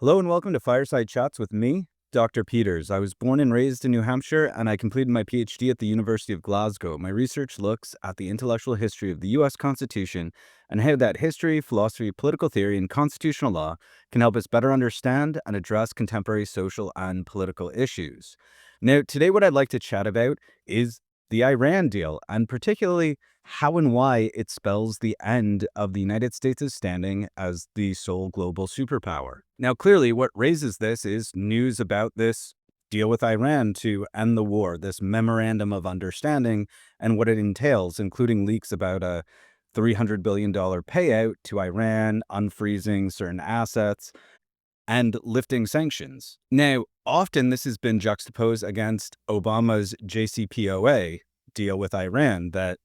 Hello and welcome to Fireside Chats with me, Dr. Peters. I was born and raised in New Hampshire, and I completed my PhD at the University of Glasgow. My research looks at the intellectual history of the U.S. Constitution and how that history, philosophy, political theory, and constitutional law can help us better understand and address contemporary social and political issues. Now, today, what I'd like to chat about is the Iran deal, and particularly how and why it spells the end of the United States' standing as the sole global superpower. Now, clearly, what raises this is news about this deal with Iran to end the war, this memorandum of understanding, and what it entails, including leaks about a $300 billion payout to Iran, unfreezing certain assets, and lifting sanctions. Now, often this has been juxtaposed against Obama's JCPOA deal with Iran that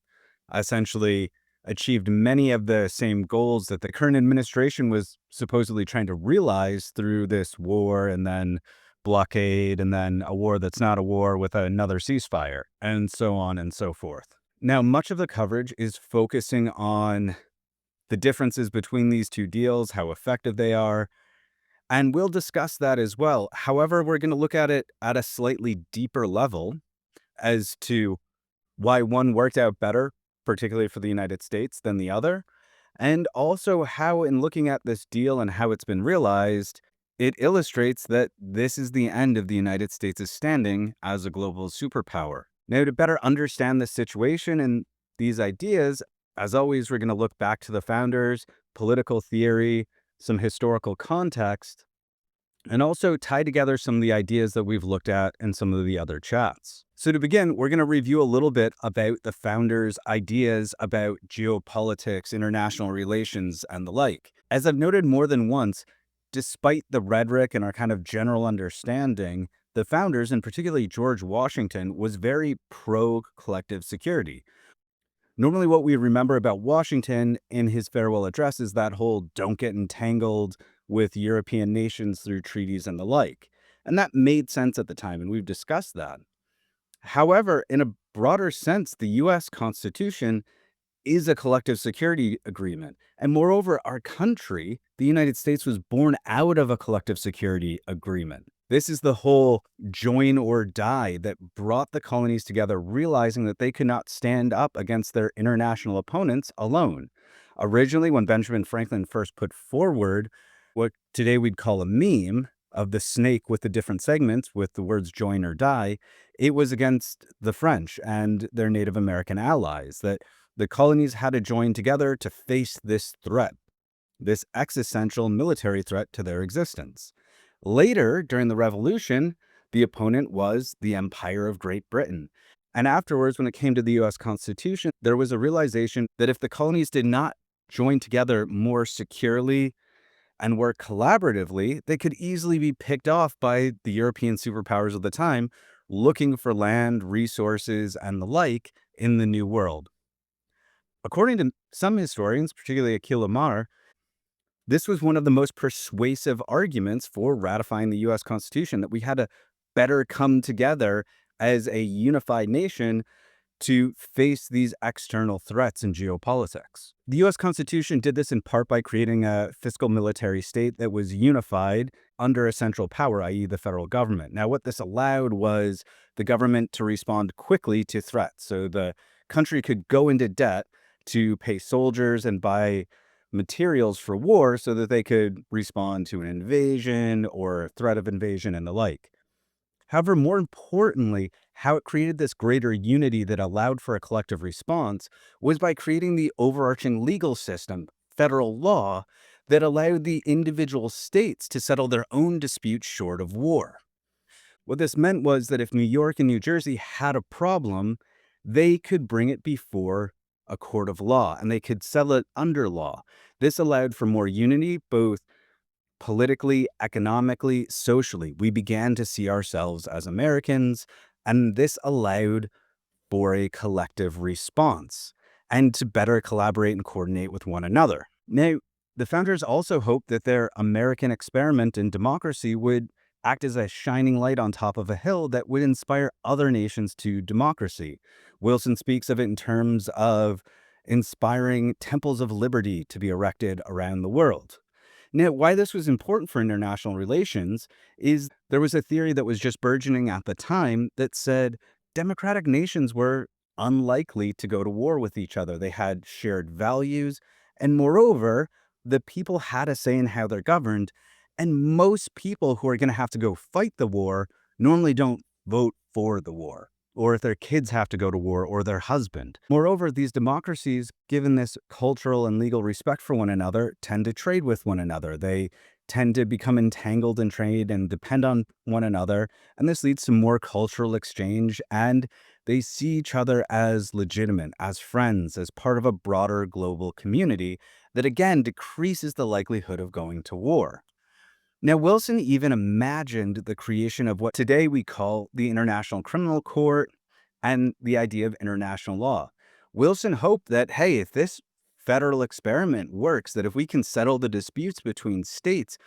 essentially achieved many of the same goals that the current administration was supposedly trying to realize through this war and then blockade and then a war that's not a war with another ceasefire and so on and so forth. Now, much of the coverage is focusing on the differences between these two deals, how effective they are, and we'll discuss that as well. However, we're going to look at it at a slightly deeper level as to why one worked out better, particularly for the United States, than the other, and also how, in looking at this deal and how it's been realized, it illustrates that this is the end of the United States' standing as a global superpower. Now, to better understand the situation and these ideas, as always, we're going to look back to the founders, political theory, some historical context, and also tie together some of the ideas that we've looked at in some of the other chats. So to begin, we're going to review a little bit about the founders' ideas about geopolitics, international relations, and the like. As I've noted more than once, despite the rhetoric and our kind of general understanding, the founders, and particularly George Washington, was very pro-collective security. Normally, what we remember about Washington in his farewell address is that whole don't get entangled with European nations through treaties and the like. And that made sense at the time, and we've discussed that. However, in a broader sense, the US Constitution is a collective security agreement. And moreover, our country, the United States, was born out of a collective security agreement. This is the whole join or die that brought the colonies together, realizing that they could not stand up against their international opponents alone. Originally, when Benjamin Franklin first put forward what today we'd call a meme of the snake with the different segments with the words join or die, it was against the French and their Native American allies that the colonies had to join together to face this threat, this existential military threat to their existence. Later, during the Revolution, the opponent was the Empire of Great Britain. And afterwards, when it came to the US Constitution, there was a realization that if the colonies did not join together more securely and work collaboratively, they could easily be picked off by the European superpowers of the time looking for land, resources, and the like in the New World. According to some historians, particularly Akil Amar, this was one of the most persuasive arguments for ratifying the U.S. Constitution, that we had to better come together as a unified nation to face these external threats in geopolitics. The U.S. Constitution did this in part by creating a fiscal military state that was unified under a central power, i.e. the federal government. Now, what this allowed was the government to respond quickly to threats. So the country could go into debt to pay soldiers and buy materials for war so that they could respond to an invasion or threat of invasion and the like. However, more importantly, how it created this greater unity that allowed for a collective response was by creating the overarching legal system, federal law, that allowed the individual states to settle their own disputes short of war. What this meant was that if New York and New Jersey had a problem, they could bring it before a court of law and they could settle it under law. This allowed for more unity, both politically, economically, socially. We began to see ourselves as Americans, and this allowed for a collective response and to better collaborate and coordinate with one another. Now, the founders also hoped that their American experiment in democracy would act as a shining light on top of a hill that would inspire other nations to democracy. Wilson speaks of it in terms of inspiring temples of liberty to be erected around the world. Now, why this was important for international relations is there was a theory that was just burgeoning at the time that said democratic nations were unlikely to go to war with each other. They had shared values, and moreover, the people had a say in how they're governed. And most people who are going to have to go fight the war normally don't vote for the war, or if their kids have to go to war, or their husband. Moreover, these democracies, given this cultural and legal respect for one another, tend to trade with one another. They tend to become entangled in trade and depend on one another. And this leads to more cultural exchange. And they see each other as legitimate, as friends, as part of a broader global community that again decreases the likelihood of going to war. Now, Wilson even imagined the creation of what today we call the International Criminal Court and the idea of international law. Wilson hoped that, hey, if this federal experiment works, that if we can settle the disputes between states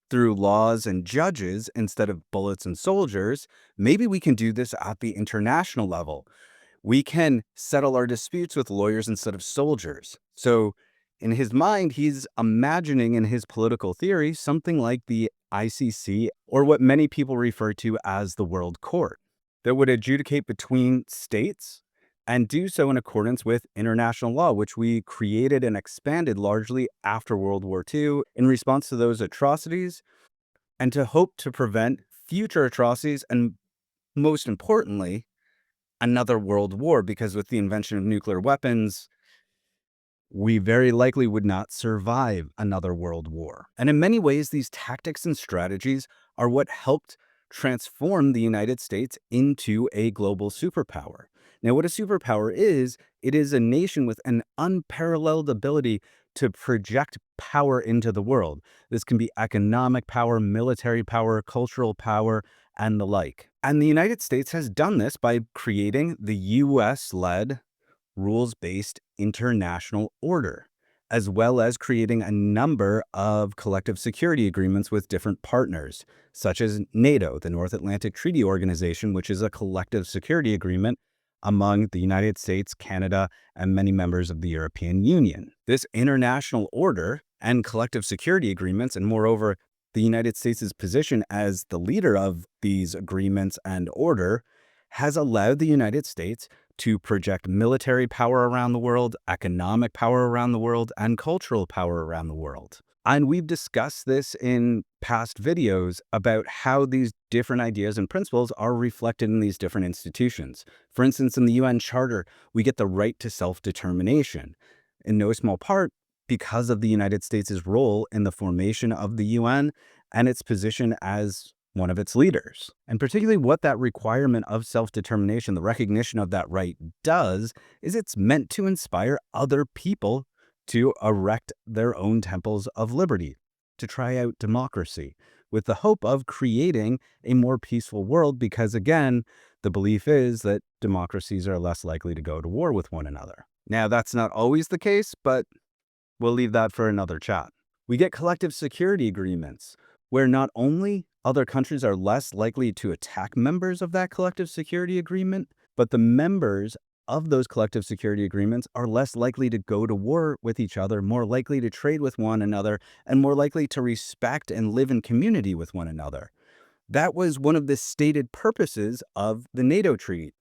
through laws and judges instead of bullets and soldiers, maybe we can do this at the international level. We can settle our disputes with lawyers instead of soldiers. So, in his mind, he's imagining in his political theory something like the ICC, or what many people refer to as the World Court, that would adjudicate between states and do so in accordance with international law, which we created and expanded largely after World War II in response to those atrocities and to hope to prevent future atrocities and, most importantly, another world war, because with the invention of nuclear weapons, we very likely would not survive another world war. And in many ways, these tactics and strategies are what helped transform the United States into a global superpower. Now, what a superpower is, it is a nation with an unparalleled ability to project power into the world. This can be economic power, military power, cultural power, and the like. And the United States has done this by creating the US led rules-based international order, as well as creating a number of collective security agreements with different partners, such as NATO, the North Atlantic Treaty Organization, which is a collective security agreement among the United States, Canada, and many members of the European Union. This international order and collective security agreements, and moreover, the United States' position as the leader of these agreements and order, has allowed the United States to project military power around the world, economic power around the world, and cultural power around the world. And we've discussed this in past videos about how these different ideas and principles are reflected in these different institutions. For instance, in the UN Charter, we get the right to self-determination, in no small part because of the United States' role in the formation of the UN and its position as one of its leaders. And particularly what that requirement of self-determination, the recognition of that right, does is it's meant to inspire other people to erect their own temples of liberty, to try out democracy, with the hope of creating a more peaceful world, because again, the belief is that democracies are less likely to go to war with one another. Now, that's not always the case, but we'll leave that for another chat. We get collective security agreements, where not only other countries are less likely to attack members of that collective security agreement, but the members of those collective security agreements are less likely to go to war with each other, more likely to trade with one another, and more likely to respect and live in community with one another. That was one of the stated purposes of the NATO treaty,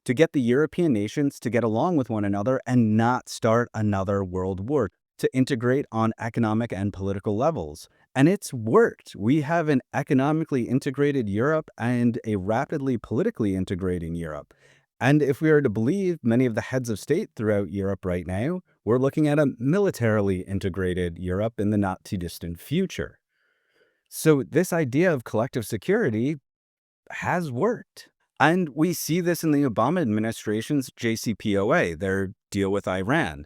to get the European nations to get along with one another and not start another world war, to integrate on economic and political levels. And it's worked. We have an economically integrated Europe and a rapidly politically integrating Europe. And if we are to believe many of the heads of state throughout Europe right now, we're looking at a militarily integrated Europe in the not too distant future. So this idea of collective security has worked. And we see this in the Obama administration's JCPOA, their deal with Iran.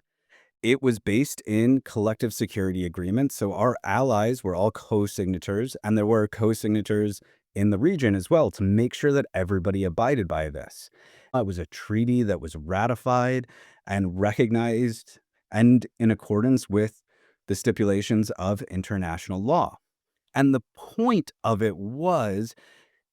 It was based in collective security agreements. So our allies were all co-signatories, and there were co-signatories in the region as well to make sure that everybody abided by this. It was a treaty that was ratified and recognized and in accordance with the stipulations of international law. And the point of it was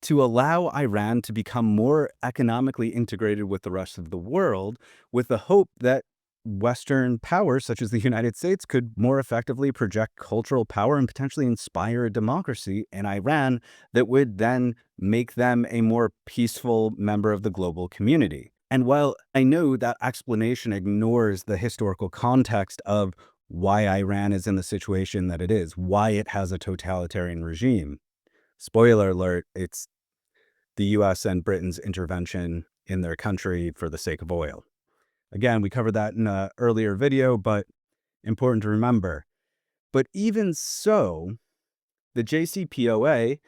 to allow Iran to become more economically integrated with the rest of the world, with the hope that Western powers, such as the United States, could more effectively project cultural power and potentially inspire a democracy in Iran that would then make them a more peaceful member of the global community. And while I know that explanation ignores the historical context of why Iran is in the situation that it is, why it has a totalitarian regime, spoiler alert, it's the US and Britain's intervention in their country for the sake of oil. Again, we covered that in an earlier video, but important to remember. But even so, the JCPOA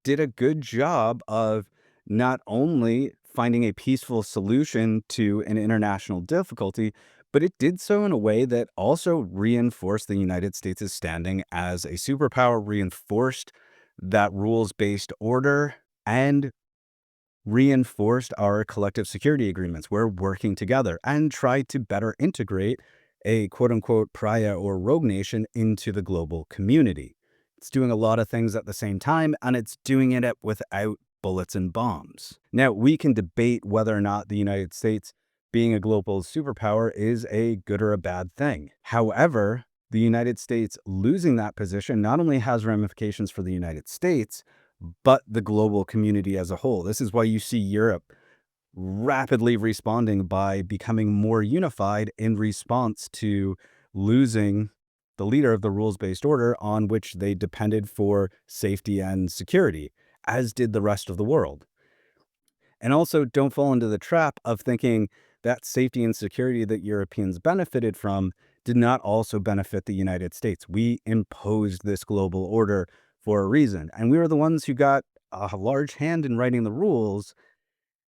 did a good job of not only finding a peaceful solution to an international difficulty, but it did so in a way that also reinforced the United States' standing as a superpower, reinforced that rules-based order, and reinforced our collective security agreements. We're working together and tried to better integrate a quote unquote pariah or rogue nation into the global community. It's doing a lot of things at the same time, and it's doing it without bullets and bombs. Now, we can debate whether or not the United States being a global superpower is a good or a bad thing. However, the United States losing that position not only has ramifications for the United States, but the global community as a whole. This is why you see Europe rapidly responding by becoming more unified in response to losing the leader of the rules-based order on which they depended for safety and security, as did the rest of the world. And also, don't fall into the trap of thinking that safety and security that Europeans benefited from did not also benefit the United States. We imposed this global order for a reason, and we were the ones who got a large hand in writing the rules.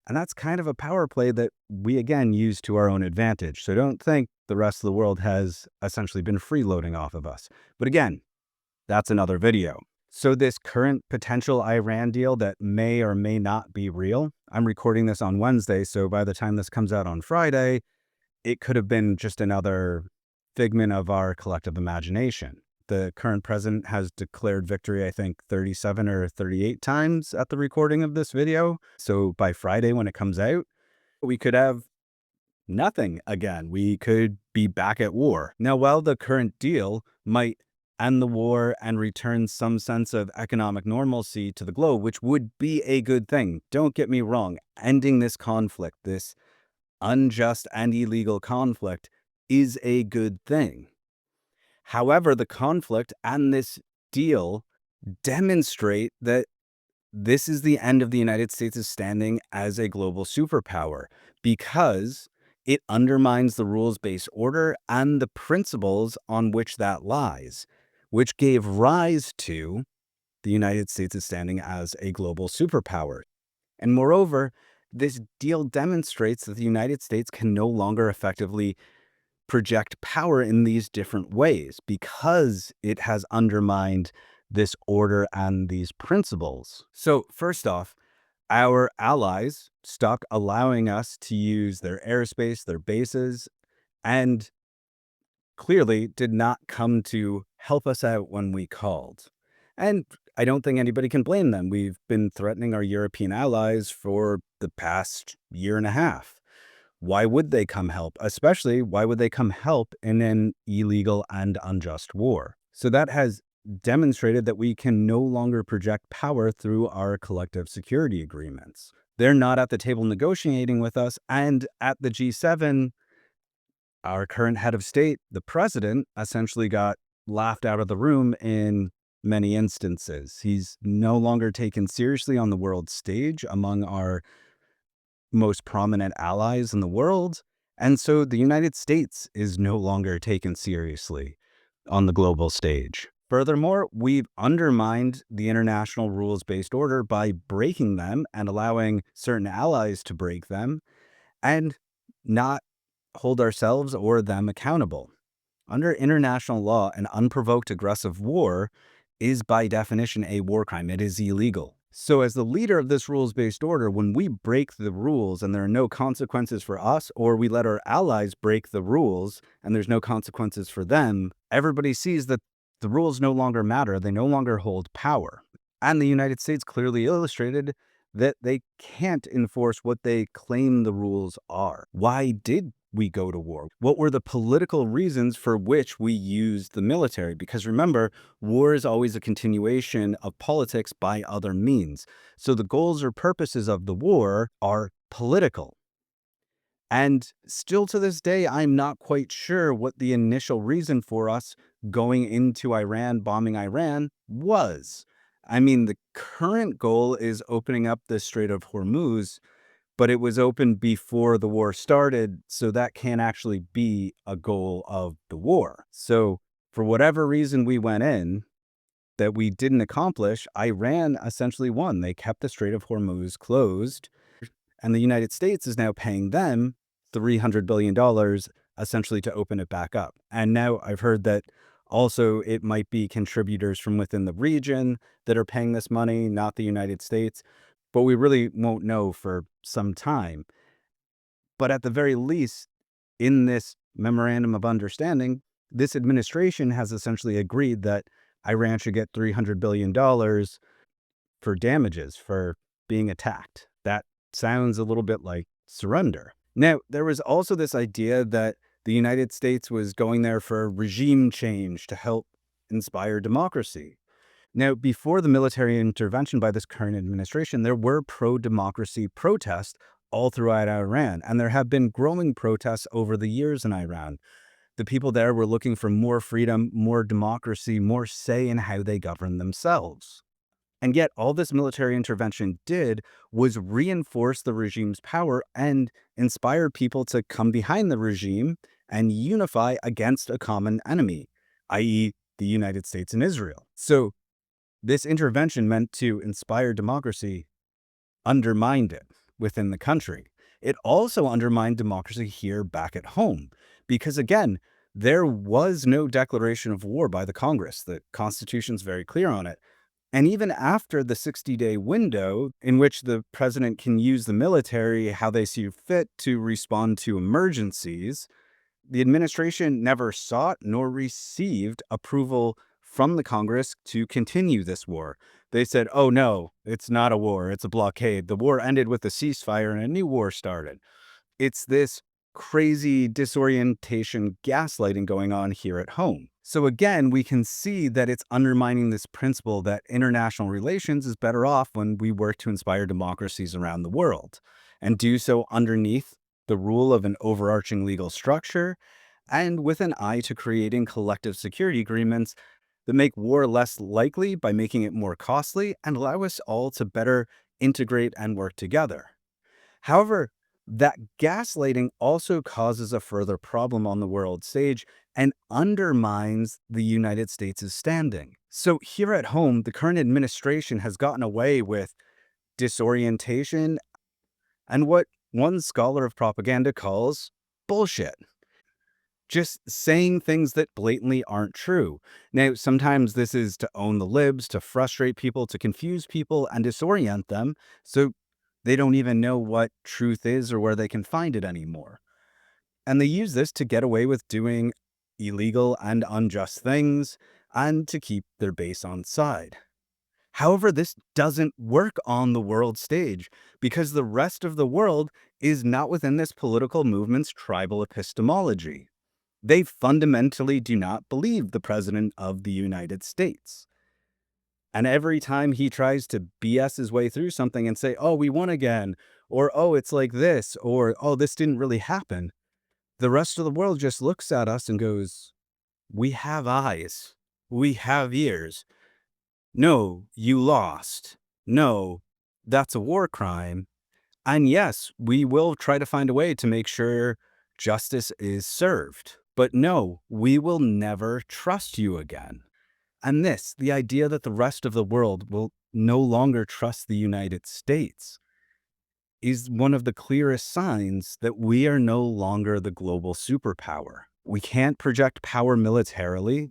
And that's kind of a power play that we, again, use to our own advantage. So don't think the rest of the world has essentially been freeloading off of us. But again, that's another video. So this current potential Iran deal that may or may not be real, I'm recording this on Wednesday, so by the time this comes out on Friday, it could have been just another figment of our collective imagination. The current president has declared victory, I think, 37 or 38 times at the recording of this video. So by Friday, when it comes out, we could have nothing again. We could be back at war. Now, while the current deal might end the war and return some sense of economic normalcy to the globe, which would be a good thing. Don't get me wrong. Ending this conflict, this unjust and illegal conflict, is a good thing. However, the conflict and this deal demonstrate that this is the end of the United States' standing as a global superpower because it undermines the rules-based order and the principles on which that lies, which gave rise to the United States' standing as a global superpower. And moreover, this deal demonstrates that the United States can no longer effectively project power in these different ways because it has undermined this order and these principles. So first off, our allies stopped allowing us to use their airspace, their bases, and clearly did not come to help us out when we called. And I don't think anybody can blame them. We've been threatening our European allies for the past year and a half. Why would they come help? Especially, why would they come help in an illegal and unjust war? So that has demonstrated that we can no longer project power through our collective security agreements. They're not at the table negotiating with us. And at the G7, our current head of state, the president, essentially got laughed out of the room in many instances. He's no longer taken seriously on the world stage among our most prominent allies in the world. And so the United States is no longer taken seriously on the global stage. Furthermore, we've undermined the international rules-based order by breaking them and allowing certain allies to break them and not hold ourselves or them accountable. Under international law, an unprovoked aggressive war is by definition a war crime. It is illegal. So as the leader of this rules-based order, when we break the rules and there are no consequences for us, or we let our allies break the rules and there's no consequences for them, everybody sees that the rules no longer matter. They no longer hold power. And the United States clearly illustrated that they can't enforce what they claim the rules are. Why did we go to war? What were the political reasons for which we used the military? Because remember, war is always a continuation of politics by other means. So the goals or purposes of the war are political. And still to this day, I'm not quite sure what the initial reason for us going into Iran, bombing Iran was. I mean, the current goal is opening up the Strait of Hormuz, but it was open before the war started, so that can't actually be a goal of the war. So, for whatever reason we went in that we didn't accomplish, Iran essentially won. They kept the Strait of Hormuz closed, and the United States is now paying them $300 billion dollars essentially to open it back up. And now I've heard that also it might be contributors from within the region that are paying this money, not the United States, but we really won't know for some time. But at the very least, in this memorandum of understanding, this administration has essentially agreed that Iran should get $300 billion dollars for damages for being attacked. That sounds a little bit like surrender. Now, there was also this idea that the United States was going there for regime change to help inspire democracy. Now, before the military intervention by this current administration, there were pro democracy protests all throughout Iran, and there have been growing protests over the years in Iran. The people there were looking for more freedom, more democracy, more say in how they govern themselves. And yet, all this military intervention did was reinforce the regime's power and inspire people to come behind the regime and unify against a common enemy, i.e., the United States and Israel. So, this intervention meant to inspire democracy, undermined it within the country. It also undermined democracy here back at home, because again, there was no declaration of war by the Congress. The Constitution's very clear on it. And even after the 60-day window in which the president can use the military how they see fit to respond to emergencies, the administration never sought nor received approval from the Congress to continue this war. They said, oh no, it's not a war, it's a blockade. The war ended with a ceasefire and a new war started. It's this crazy disorientation gaslighting going on here at home. So again, we can see that it's undermining this principle that international relations is better off when we work to inspire democracies around the world and do so underneath the rule of an overarching legal structure and with an eye to creating collective security agreements that make war less likely by making it more costly and allow us all to better integrate and work together. However, that gaslighting also causes a further problem on the world stage and undermines the United States' standing. So here at home, the current administration has gotten away with disorientation and what one scholar of propaganda calls bullshit. Just saying things that blatantly aren't true. Now, sometimes this is to own the libs, to frustrate people, to confuse people, and disorient them, so they don't even know what truth is or where they can find it anymore. And they use this to get away with doing illegal and unjust things and to keep their base on side. However, this doesn't work on the world stage because the rest of the world is not within this political movement's tribal epistemology. They fundamentally do not believe the President of the United States. And every time he tries to BS his way through something and say, oh, we won again, or oh, it's like this, or oh, this didn't really happen, the rest of the world just looks at us and goes, we have eyes, we have ears. No, you lost. No, that's a war crime. And yes, we will try to find a way to make sure justice is served. But no, we will never trust you again. And this, the idea that the rest of the world will no longer trust the United States, is one of the clearest signs that we are no longer the global superpower. We can't project power militarily.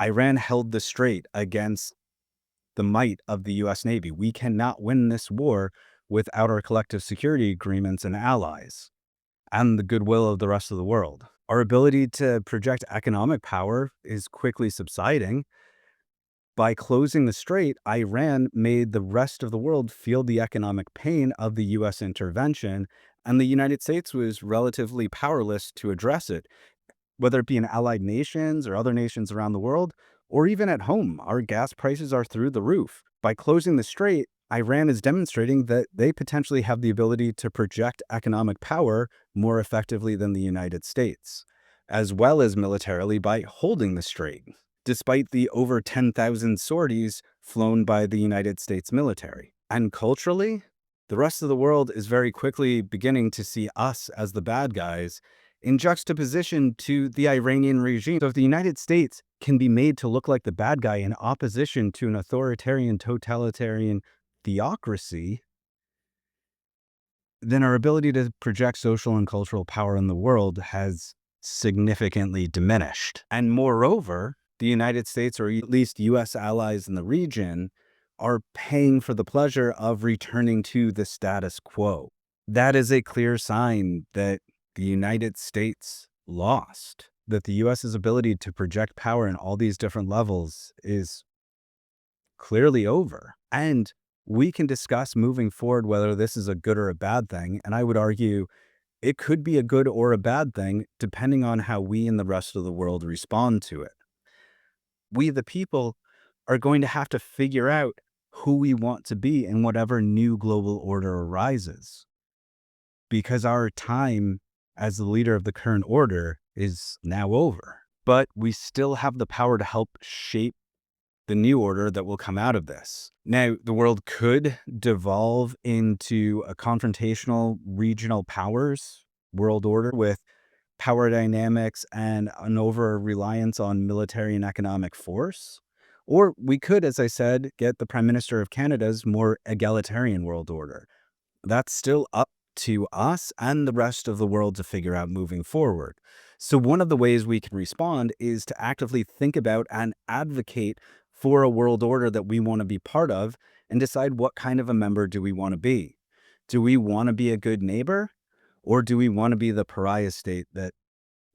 Iran held the strait against the might of the US Navy. We cannot win this war without our collective security agreements and allies and the goodwill of the rest of the world. Our ability to project economic power is quickly subsiding. By closing the strait, Iran made the rest of the world feel the economic pain of the US intervention And the United States was relatively powerless to address it, whether it be in allied nations or other nations around the world, or even at home. Our gas prices are through the roof. By closing the strait, Iran is demonstrating that they potentially have the ability to project economic power more effectively than the United States, as well as militarily by holding the strait, despite the over 10,000 sorties flown by the United States military. And culturally, the rest of the world is very quickly beginning to see us as the bad guys in juxtaposition to the Iranian regime. So if the United States can be made to look like the bad guy in opposition to an authoritarian, totalitarian theocracy, then our ability to project social and cultural power in the world has significantly diminished. And moreover, the United States, or at least US allies in the region, are paying for the pleasure of returning to the status quo. That is a clear sign that the United States lost, that the US's ability to project power in all these different levels is clearly over. And we can discuss moving forward whether this is a good or a bad thing. And I would argue it could be a good or a bad thing, depending on how we and the rest of the world respond to it. We, the people, are going to have to figure out who we want to be in whatever new global order arises, because our time as the leader of the current order is now over. But we still have the power to help shape the new order that will come out of this. Now, the world could devolve into a confrontational regional powers world order with power dynamics and an over reliance on military and economic force. Or we could, as I said, get the Prime Minister of Canada's more egalitarian world order. That's still up to us and the rest of the world to figure out moving forward. So, one of the ways we can respond is to actively think about and advocate for a world order that we want to be part of and decide what kind of a member do we want to be. Do we want to be a good neighbor, or do we want to be the pariah state that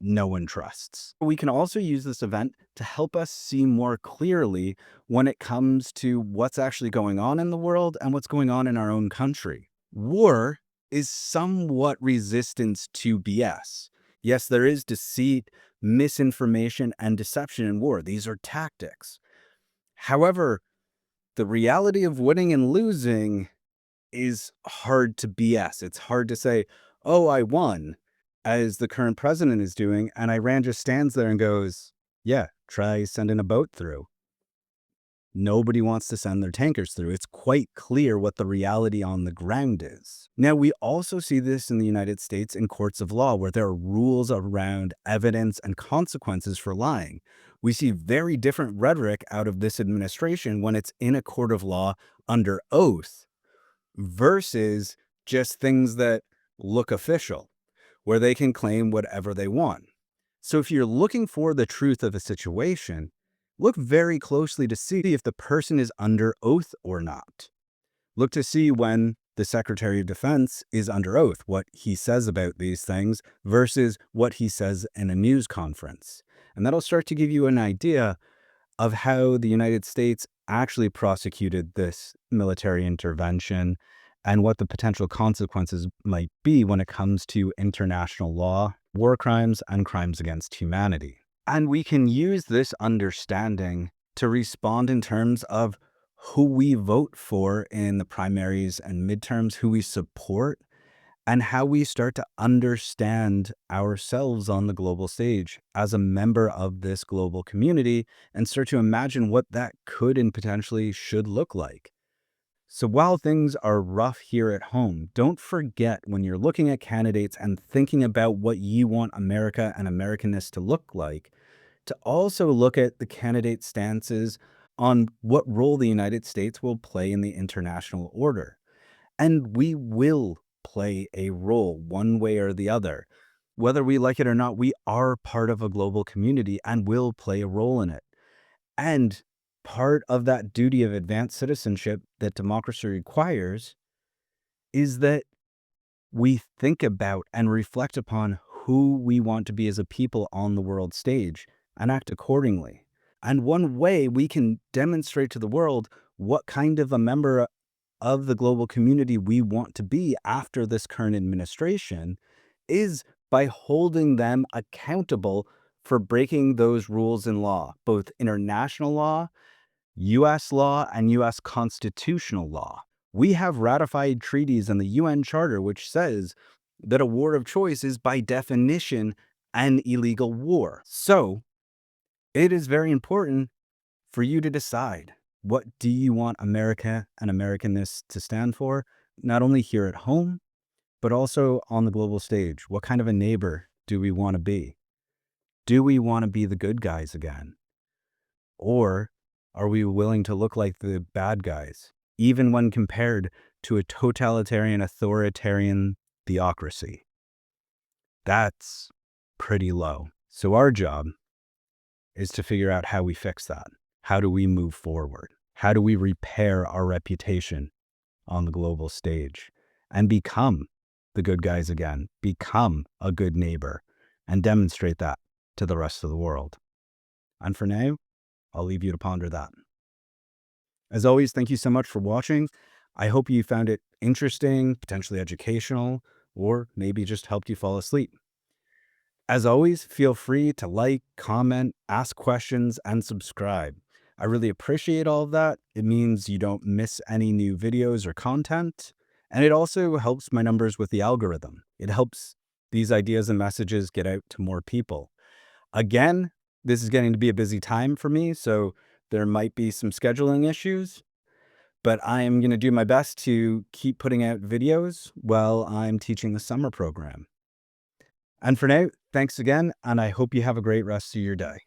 no one trusts? We can also use this event to help us see more clearly when it comes to what's actually going on in the world and what's going on in our own country. War is somewhat resistance to BS. Yes, there is deceit, misinformation, and deception in war. These are tactics. However, the reality of winning and losing is hard to BS. It's hard to say, oh, I won, as the current president is doing, and Iran just stands there and goes, yeah, try sending a boat through. Nobody wants to send their tankers through. It's quite clear what the reality on the ground is. Now, we also see this in the United States in courts of law, where there are rules around evidence and consequences for lying. We see very different rhetoric out of this administration when it's in a court of law under oath versus just things that look official, where they can claim whatever they want. So if you're looking for the truth of a situation, look very closely to see if the person is under oath or not. Look to see when the Secretary of Defense is under oath, what he says about these things versus what he says in a news conference. And that'll start to give you an idea of how the United States actually prosecuted this military intervention and what the potential consequences might be when it comes to international law, war crimes, and crimes against humanity. And we can use this understanding to respond in terms of who we vote for in the primaries and midterms, who we support, and how we start to understand ourselves on the global stage as a member of this global community and start to imagine what that could and potentially should look like. So while things are rough here at home, don't forget when you're looking at candidates and thinking about what you want America and Americanness to look like, to also look at the candidate stances on what role the United States will play in the international order. And we will play a role one way or the other. Whether we like it or not, we are part of a global community and will play a role in it. And part of that duty of advanced citizenship that democracy requires is that we think about and reflect upon who we want to be as a people on the world stage and act accordingly. And one way we can demonstrate to the world what kind of a member of the global community we want to be after this current administration is by holding them accountable for breaking those rules in law, both international law, US law, and US constitutional law. We have ratified treaties in the UN Charter which says that a war of choice is by definition an illegal war. So it is very important for you to decide, what do you want America and Americanness to stand for, not only here at home, but also on the global stage? What kind of a neighbor do we want to be? Do we want to be the good guys again? Or are we willing to look like the bad guys, even when compared to a totalitarian, authoritarian theocracy? That's pretty low. So our job is to figure out how we fix that. How do we move forward? How do we repair our reputation on the global stage and become the good guys again, become a good neighbor, and demonstrate that to the rest of the world? And for now, I'll leave you to ponder that. As always, thank you so much for watching. I hope you found it interesting, potentially educational, or maybe just helped you fall asleep. As always, feel free to like, comment, ask questions, and subscribe. I really appreciate all of that. It means you don't miss any new videos or content. And it also helps my numbers with the algorithm. It helps these ideas and messages get out to more people. Again, this is getting to be a busy time for me, so there might be some scheduling issues, but I am going to do my best to keep putting out videos while I'm teaching the summer program. And for now, thanks again, and I hope you have a great rest of your day.